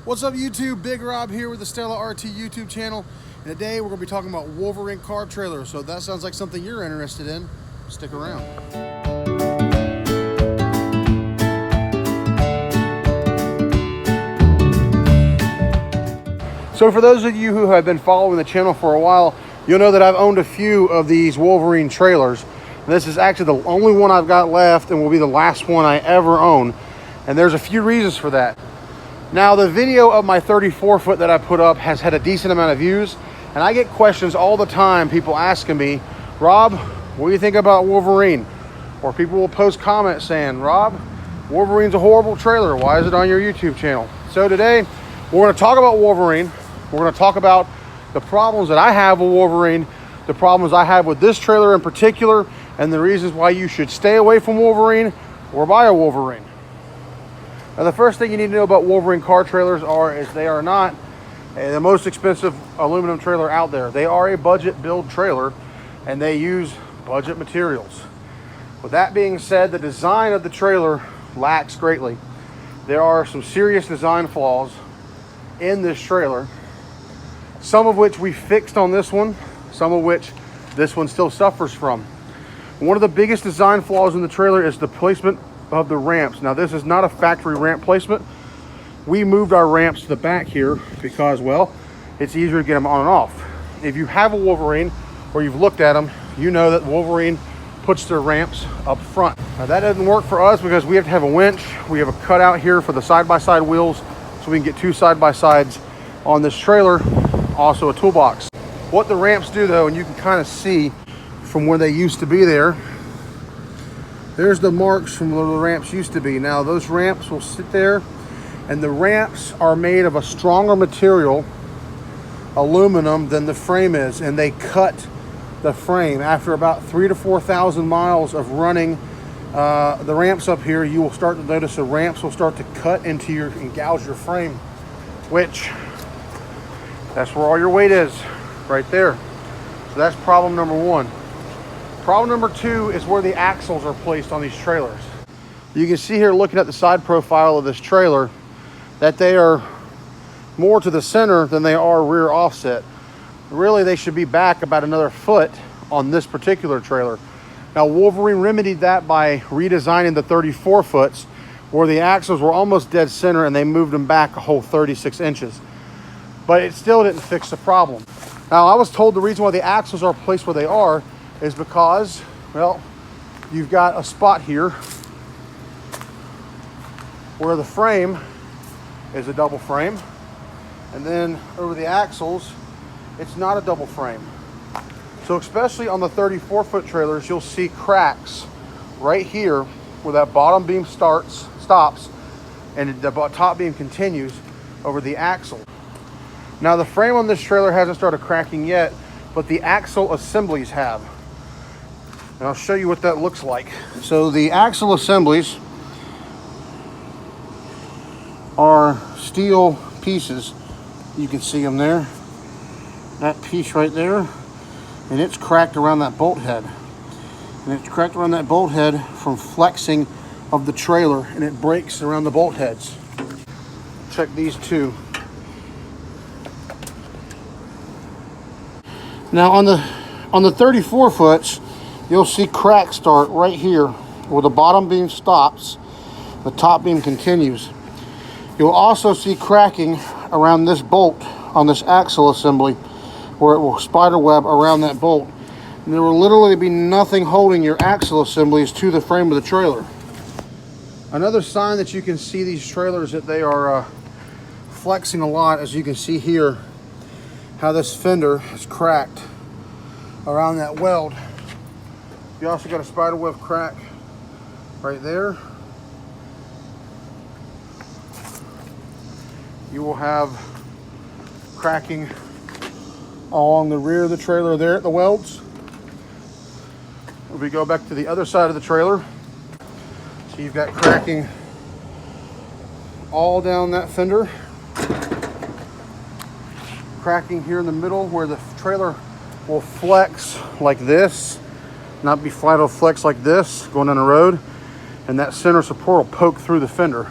What's up YouTube? Big Rob here with the Stella RT YouTube channel. And today we're going to be talking about Wolverine car trailers. So if that sounds like something you're interested in, stick around. So for those of you who have been following the channel for a while, you'll know that I've owned a few of these Wolverine trailers. This is actually the only one I've got left and will be the last one I ever own. And there's a few reasons for that. Now, the video of my 34 foot that I put up has had a decent amount of views, and I get questions all the time, people asking me, Rob, what do you think about Wolverine? Or people will post comments saying, Rob, Wolverine's a horrible trailer. Why is it on your YouTube channel? So today, we're going to talk about Wolverine. We're going to talk about the problems that I have with Wolverine, the problems I have with this trailer in particular, and the reasons why you should stay away from Wolverine or buy a Wolverine. Now, the first thing you need to know about Wolverine car trailers is they are not the most expensive aluminum trailer out there. They are a budget build trailer and they use budget materials. With that being said, the design of the trailer lacks greatly. There are some serious design flaws in this trailer, some of which we fixed on this one, some of which this one still suffers from. One of the biggest design flaws in the trailer is the placement of the ramps. Now, this is not a factory ramp placement. We moved our ramps to the back here because, well, it's easier to get them on and off. If you have a Wolverine or you've looked at them, you know that Wolverine puts their ramps up front. Now, that doesn't work for us because we have to have a winch. We have a cutout here for the side-by-side wheels so we can get two side-by-sides on this trailer, also a toolbox. What the ramps do though, and you can kind of see from where they used to be there, there's the marks from where the ramps used to be. Now, those ramps will sit there, and the ramps are made of a stronger material, aluminum, than the frame is, and they cut the frame. After about 3,000 to 4,000 miles of running the ramps up here, you will start to notice the ramps will start to cut into and gouge your frame, which that's where all your weight is, right there. So that's problem number one. Problem number two is where the axles are placed on these trailers. You can see here, looking at the side profile of this trailer, that they are more to the center than they are rear offset. Really, they should be back about another foot on this particular trailer. Now, Wolverine remedied that by redesigning the 34 foots where the axles were almost dead center and they moved them back a whole 36 inches. But it still didn't fix the problem. Now, I was told the reason why the axles are placed where they are is because, well, you've got a spot here where the frame is a double frame, and then over the axles, it's not a double frame. So especially on the 34 foot trailers, you'll see cracks right here where that bottom beam stops, and the top beam continues over the axle. Now, the frame on this trailer hasn't started cracking yet, but the axle assemblies have. And I'll show you what that looks like. So the axle assemblies are steel pieces. You can see them there. That piece right there. And it's cracked around that bolt head. And it's cracked around that bolt head from flexing of the trailer, and it breaks around the bolt heads. Check these two. Now on the 34 foots, you'll see cracks start right here where the bottom beam stops, the top beam continues. You'll also see cracking around this bolt on this axle assembly where it will spider web around that bolt. And there will literally be nothing holding your axle assemblies to the frame of the trailer. Another sign that you can see these trailers that they are flexing a lot, as you can see here, how this fender is cracked around that weld. You also got a spider web crack right there. You will have cracking along the rear of the trailer there at the welds. If we go back to the other side of the trailer, so you've got cracking all down that fender. Cracking here in the middle where the trailer will flex like this, not be flat, it'll flex like this going down the road, and that center support will poke through the fender.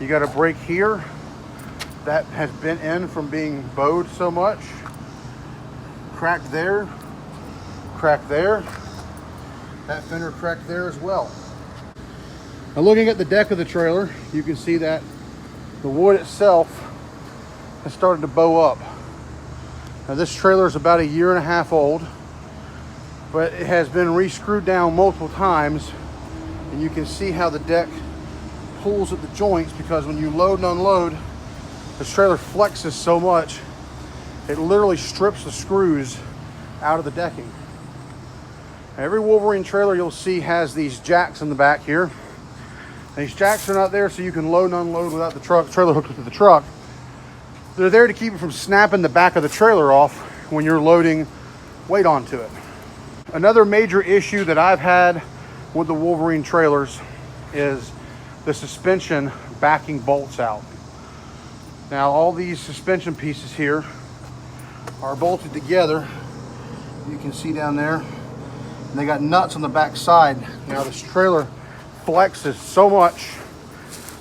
You got a break here that has bent in from being bowed so much. Crack there, crack there. That fender cracked there as well. Now looking at the deck of the trailer, you can see that the wood itself has started to bow up. Now this trailer is about 1.5 years old, but it has been re-screwed down multiple times, and you can see how the deck pulls at the joints, because when you load and unload, this trailer flexes so much, it literally strips the screws out of the decking. Every Wolverine trailer you'll see has these jacks in the back here. And these jacks are not there so you can load and unload without the trailer hooked up to the truck. They're there to keep it from snapping the back of the trailer off when you're loading weight onto it. Another major issue that I've had with the Wolverine trailers is the suspension backing bolts out. Now all these suspension pieces here are bolted together. You can see down there, and they got nuts on the back side. Now this trailer flexes so much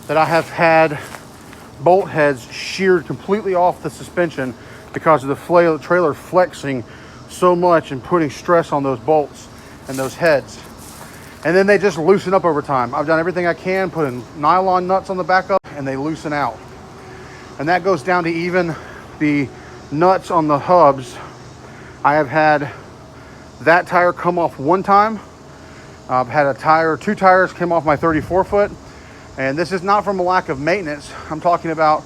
that I have had bolt heads sheared completely off the suspension because of the trailer flexing so much and putting stress on those bolts and those heads. And then they just loosen up over time. I've done everything I can, putting nylon nuts on the back up, and they loosen out. And that goes down to even the nuts on the hubs. I have had that tire come off one time. I've had two tires came off my 34 foot. And this is not from a lack of maintenance. I'm talking about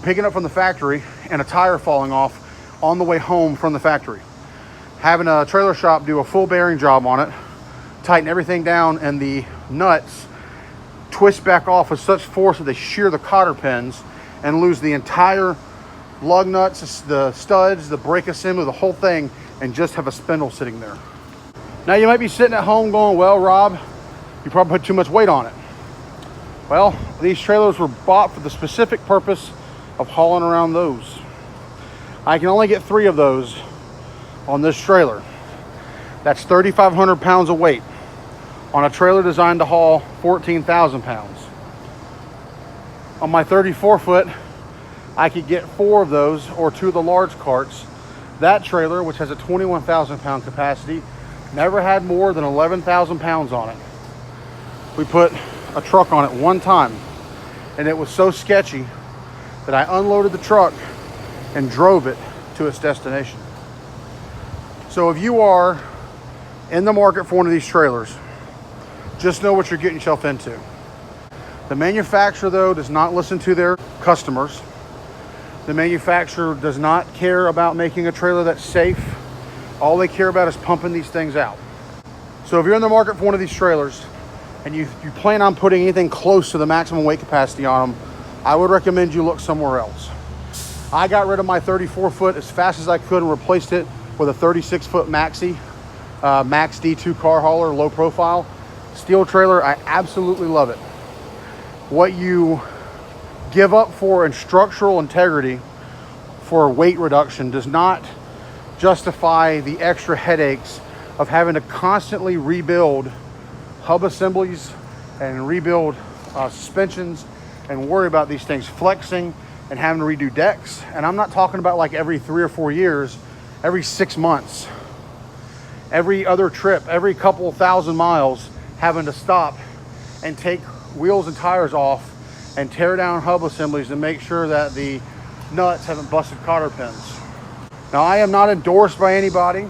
picking up from the factory and a tire falling off on the way home from the factory. Having a trailer shop do a full bearing job on it, tighten everything down, and the nuts twist back off with such force that they shear the cotter pins and lose the entire lug nuts, the studs, the brake assembly, the whole thing, and just have a spindle sitting there. Now you might be sitting at home going, well, Rob, you probably put too much weight on it. Well, these trailers were bought for the specific purpose of hauling around those. I can only get 3 of those on this trailer. That's 3,500 pounds of weight on a trailer designed to haul 14,000 pounds. On my 34 foot, I could get 4 of those, or 2 of the large carts. That trailer, which has a 21,000 pound capacity, never had more than 11,000 pounds on it. We put a truck on it one time, and it was so sketchy that I unloaded the truck and drove it to its destination. So if you are in the market for one of these trailers, just know what you're getting yourself into. The manufacturer, though, does not listen to their customers. The manufacturer does not care about making a trailer that's safe. All they care about is pumping these things out. So if you're in the market for one of these trailers and you plan on putting anything close to the maximum weight capacity on them, I would recommend you look somewhere else. I got rid of my 34 foot as fast as I could and replaced it with a 36 foot Maxi, Max D2 car hauler, low profile steel trailer. I absolutely love it. What you give up for in structural integrity for weight reduction does not justify the extra headaches of having to constantly rebuild hub assemblies and rebuild suspensions and worry about these things flexing and having to redo decks. And I'm not talking about like every 3 or 4 years, every 6 months, every other trip, every couple thousand miles, having to stop and take wheels and tires off and tear down hub assemblies to make sure that the nuts haven't busted cotter pins. Now, I am not endorsed by anybody.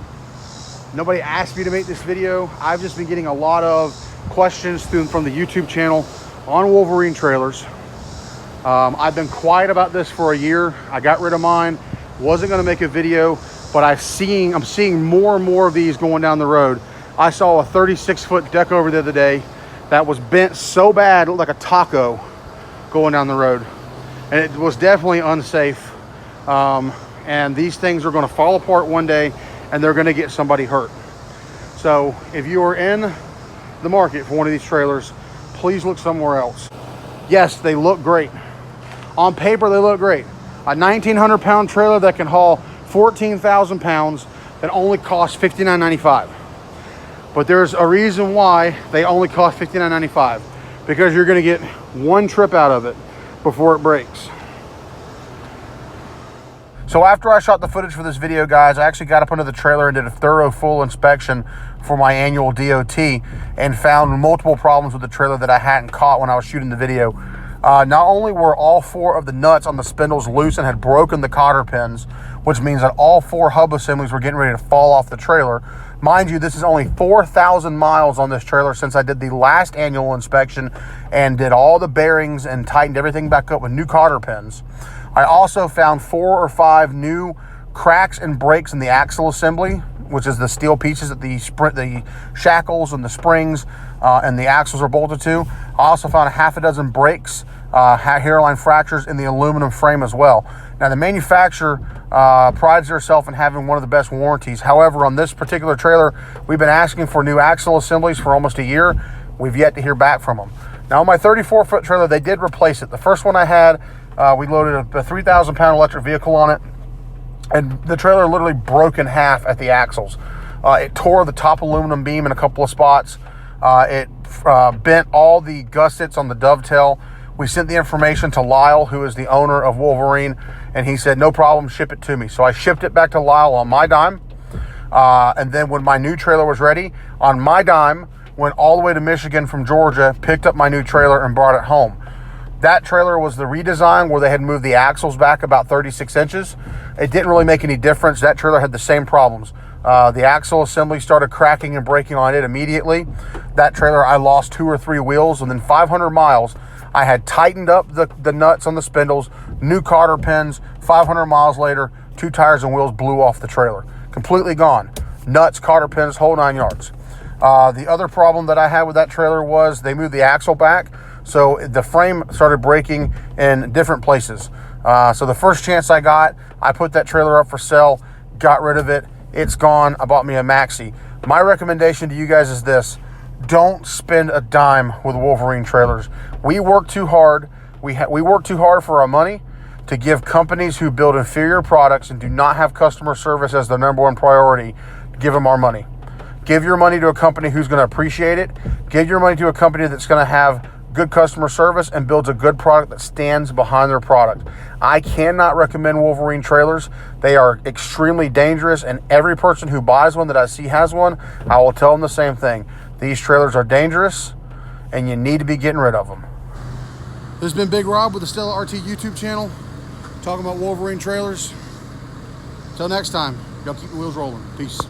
Nobody asked me to make this video. I've just been getting a lot of questions from the YouTube channel on Wolverine trailers. I've been quiet about this for a year. I got rid of mine. Wasn't going to make a video, but I'm seeing more and more of these going down the road. I saw a 36 foot deck over the other day that was bent so bad it looked like a taco going down the road, and it was definitely unsafe. And these things are going to fall apart one day, and they're going to get somebody hurt. So if you are in the market for one of these trailers, please look somewhere else. Yes, they look great. On paper, they look great. A 1,900 pound trailer that can haul 14,000 pounds that only costs $59.95. But there's a reason why they only cost $59.95, because you're going to get one trip out of it before it breaks. So after I shot the footage for this video, guys, I actually got up under the trailer and did a thorough full inspection for my annual DOT and found multiple problems with the trailer that I hadn't caught when I was shooting the video. Not only were all 4 of the nuts on the spindles loose and had broken the cotter pins, which means that all 4 hub assemblies were getting ready to fall off the trailer. Mind you, this is only 4,000 miles on this trailer since I did the last annual inspection and did all the bearings and tightened everything back up with new cotter pins. I also found 4 or 5 new cracks and breaks in the axle assembly, which is the steel pieces that the shackles and the springs and the axles are bolted to. I also found a half a dozen breaks, hairline fractures in the aluminum frame as well. Now, the manufacturer prides herself in having one of the best warranties. However, on this particular trailer, we've been asking for new axle assemblies for almost a year. We've yet to hear back from them. Now, on my 34-foot trailer, they did replace it. The first one I had, we loaded a 3,000-pound electric vehicle on it, and the trailer literally broke in half at the axles. It tore the top aluminum beam in a couple of spots. It bent all the gussets on the dovetail. We sent the information to Lyle, who is the owner of Wolverine, and he said, no problem, ship it to me. So I shipped it back to Lyle on my dime. And then when my new trailer was ready, on my dime, went all the way to Michigan from Georgia, picked up my new trailer and brought it home. That trailer was the redesign where they had moved the axles back about 36 inches. It didn't really make any difference. That trailer had the same problems. The axle assembly started cracking and breaking on it immediately. That trailer, I lost 2 or 3 wheels, and then 500 miles, I had tightened up the nuts on the spindles, new cotter pins. 500 miles later, 2 tires and wheels blew off the trailer. Completely gone. Nuts, cotter pins, whole 9 yards. The other problem that I had with that trailer was they moved the axle back, so the frame started breaking in different places. So the first chance I got, I put that trailer up for sale, got rid of it. It's gone. I bought me a maxi. My recommendation to you guys is this: don't spend a dime with Wolverine trailers. We work too hard. We work too hard for our money to give companies who build inferior products and do not have customer service as their number 1 priority, give them our money. Give your money to a company who's going to appreciate it. Give your money to a company that's going to have good customer service and builds a good product that stands behind their product. I cannot recommend Wolverine trailers. They are extremely dangerous, and every person who buys one that I see has one, I will tell them the same thing. These trailers are dangerous, and you need to be getting rid of them. This has been Big Rob with the Stella RT YouTube channel, talking about Wolverine trailers. Till next time, y'all keep the wheels rolling. Peace.